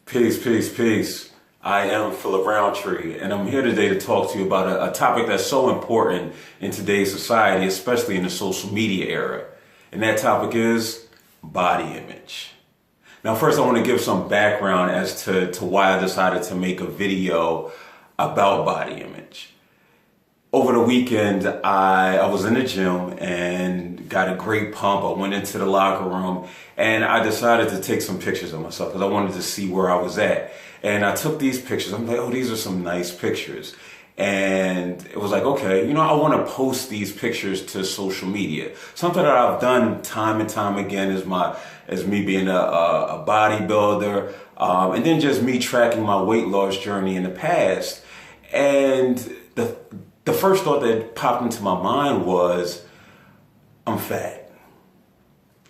Peace, peace, peace. I am Philip Roundtree, and I'm here today to talk to you about a topic that's so important in today's society, especially in the social media era. And that topic is body image. Now, first, I want to give some background as to why I decided to make a video about body image. Over the weekend, I was in the gym and got a great pump. I went into the locker room and I decided to take some pictures of myself because I wanted to see where I was at. And I took these pictures. I'm like, oh, these are some nice pictures. And it was like, okay, I want to post these pictures to social media. Something that I've done time and time again is me being a bodybuilder, and then just me tracking my weight loss journey in the past. And the first thought that popped into my mind was, I'm fat.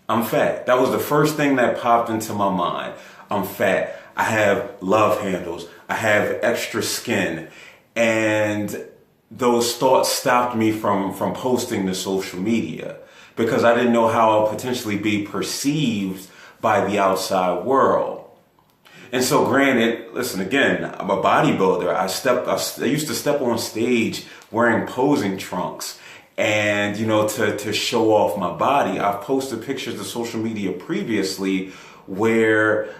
I'm fat. That was the first thing that popped into my mind. I'm fat. I have love handles. I have extra skin. And those thoughts stopped me from posting to social media because I didn't know how I'll potentially be perceived by the outside world. And so granted, listen, again, I'm a bodybuilder. I used to step on stage wearing posing trunks and, to show off my body. I've posted pictures to social media previously where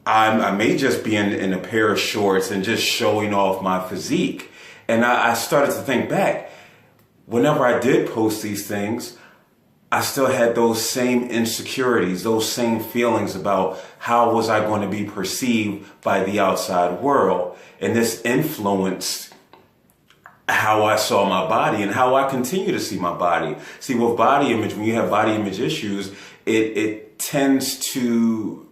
I may just be in a pair of shorts and just showing off my physique. And I started to think back. Whenever I did post these things, I still had those same insecurities, those same feelings about how was I going to be perceived by the outside world. And this influenced how I saw my body and how I continue to see my body. See, with body image, when you have body image issues, it tends to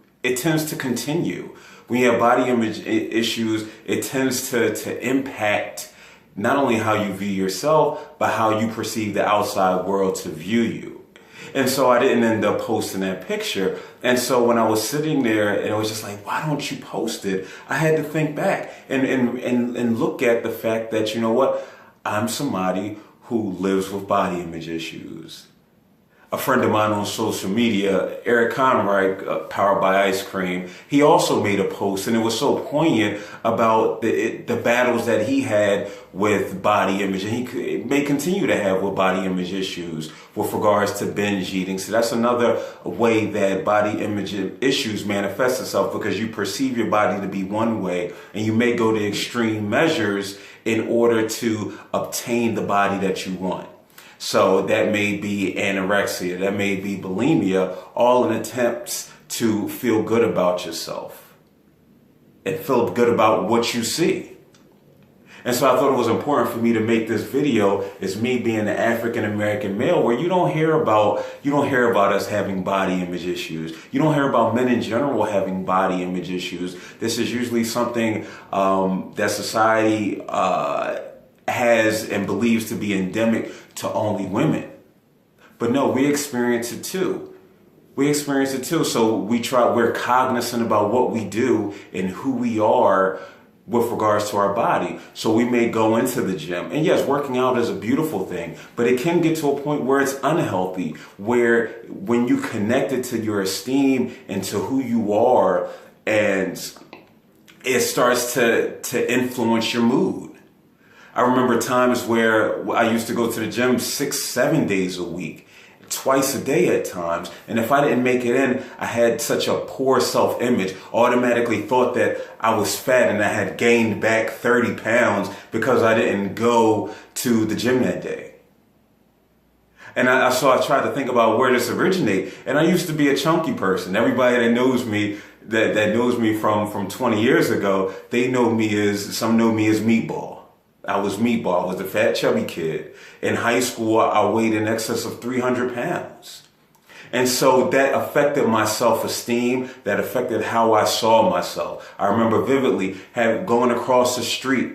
continue. When you have body image issues, it tends to impact not only how you view yourself, but how you perceive the outside world to view you. And so I didn't end up posting that picture. And so when I was sitting there and it was just like, why don't you post it? I had to think back and look at the fact that, you know what? I'm somebody who lives with body image issues. A friend of mine on social media, Eric Conroy, Powered by Ice Cream, he also made a post, and it was so poignant about the battles that he had with body image, and he may continue to have with body image issues with regards to binge eating. So that's another way that body image issues manifest itself, because you perceive your body to be one way, and you may go to extreme measures in order to obtain the body that you want. So that may be anorexia, that may be bulimia, all in attempts to feel good about yourself and feel good about what you see. And so I thought it was important for me to make this video, as me being an African-American male, where you don't hear about us having body image issues. You don't hear about men in general having body image issues. This is usually something that society has and believes to be endemic to only women. But no, we experience it too. So we're cognizant about what we do and who we are with regards to our body. So we may go into the gym, and yes, working out is a beautiful thing, but it can get to a point where it's unhealthy, where when you connect it to your esteem and to who you are, and it starts to influence your mood. I remember times where I used to go to the gym 6-7 days a week, twice a day at times. And if I didn't make it in, I had such a poor self-image, automatically thought that I was fat and I had gained back 30 pounds because I didn't go to the gym that day. And I tried to think about where this originated. And I used to be a chunky person. Everybody that knows me, that knows me from 20 years ago, some know me as Meatball. I was Meatball. I was the fat, chubby kid. In high school, I weighed in excess of 300 pounds. And so that affected my self-esteem. That affected how I saw myself. I remember vividly going across the street,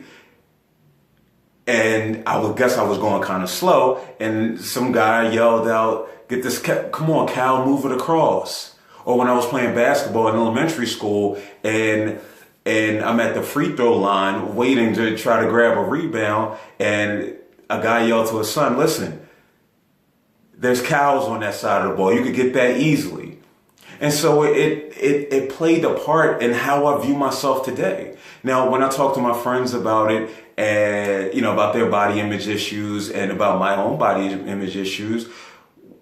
and I was going kind of slow, and some guy yelled out, come on, Cal, move it across. Or when I was playing basketball in elementary school, and I'm at the free throw line waiting to try to grab a rebound, and a guy yelled to his son, listen, there's cows on that side of the ball. You could get that easily. And so it played a part in how I view myself today. Now, when I talk to my friends about it and, about their body image issues and about my own body image issues,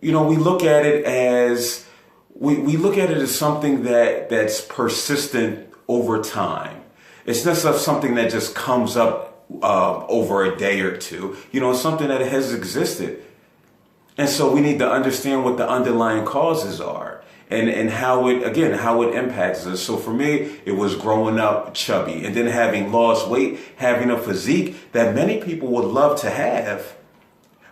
we look at it as, we look at it as something that's persistent over time. It's not something that just comes up over a day or two. It's something that has existed. And so we need to understand what the underlying causes are. And how it impacts us. So for me, it was growing up chubby and then having lost weight, having a physique that many people would love to have.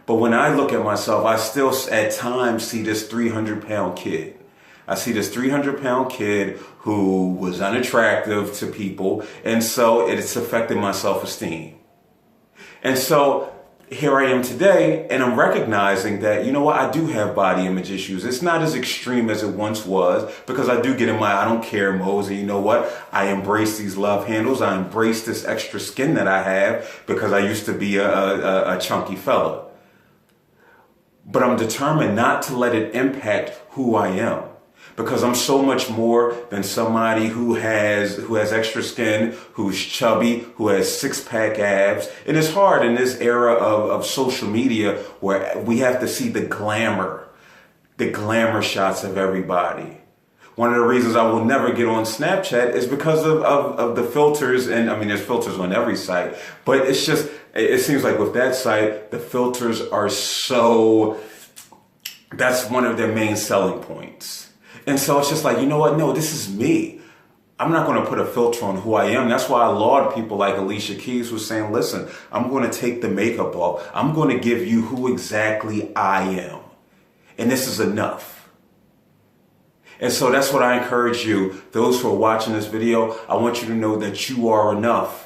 But when I look at myself, I still at times see this 300-pound kid. I see this 300-pound kid who was unattractive to people. And so it's affected my self-esteem. And so here I am today, and I'm recognizing that, I do have body image issues. It's not as extreme as it once was, because I do get in my I don't care modes. And you know what? I embrace these love handles. I embrace this extra skin that I have because I used to be a chunky fella. But I'm determined not to let it impact who I am. Because I'm so much more than somebody who has extra skin, who's chubby, who has six-pack abs. And it's hard in this era of social media where we have to see the glamour shots of everybody. One of the reasons I will never get on Snapchat is because of the filters. And I mean, there's filters on every site, but it's just, it seems like with that site, the filters are that's one of their main selling points. And so it's just like, no, this is me. I'm not going to put a filter on who I am. That's why I laud people like Alicia Keys who's saying, listen, I'm going to take the makeup off. I'm going to give you who exactly I am. And this is enough. And so that's what I encourage you, those who are watching this video, I want you to know that you are enough.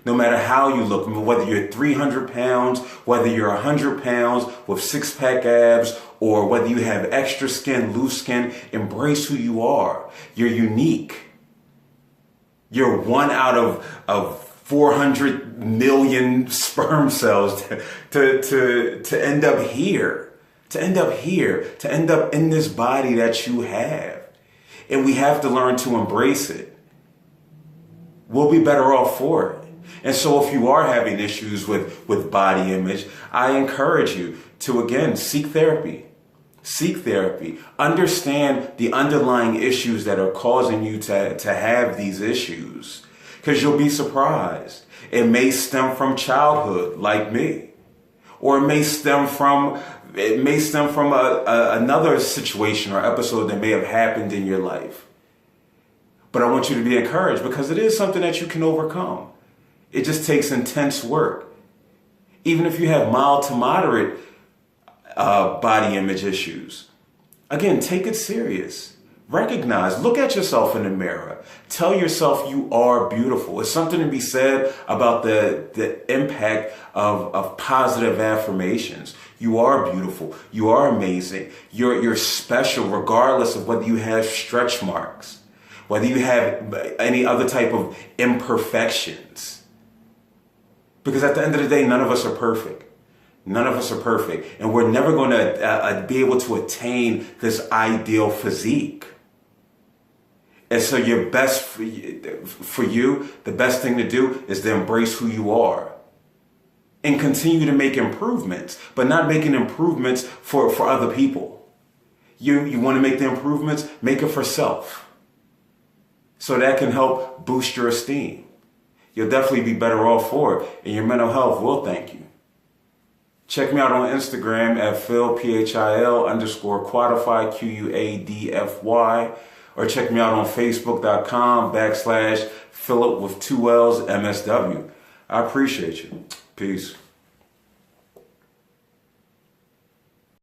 No matter how you look, whether you're 300 pounds, whether you're 100 pounds with six-pack abs, or whether you have extra skin, loose skin, embrace who you are. You're unique. You're one out of 400 million sperm cells to end up here, to end up in this body that you have. And we have to learn to embrace it. We'll be better off for it. And so if you are having issues with body image, I encourage you to, again, seek therapy. Seek therapy. Understand the underlying issues that are causing you to have these issues. Because you'll be surprised. It may stem from childhood, like me. Or it may stem from another situation or episode that may have happened in your life. But I want you to be encouraged because it is something that you can overcome. It just takes intense work. Even if you have mild to moderate body image issues. Again, take it serious. Recognize, look at yourself in the mirror. Tell yourself you are beautiful. It's something to be said about the impact of positive affirmations. You are beautiful. You are amazing. You're special regardless of whether you have stretch marks, whether you have any other type of imperfections. Because at the end of the day, none of us are perfect. None of us are perfect. And we're never going to be able to attain this ideal physique. And so the best thing to do is to embrace who you are. And continue to make improvements, but not making improvements for other people. You want to make the improvements, make it for self. So that can help boost your esteem. You'll definitely be better off for it, and your mental health will thank you. Check me out on Instagram at Phil_Quadify, QUADFY, or check me out on Facebook.com/Philip with 2 L's MSW. I appreciate you. Peace.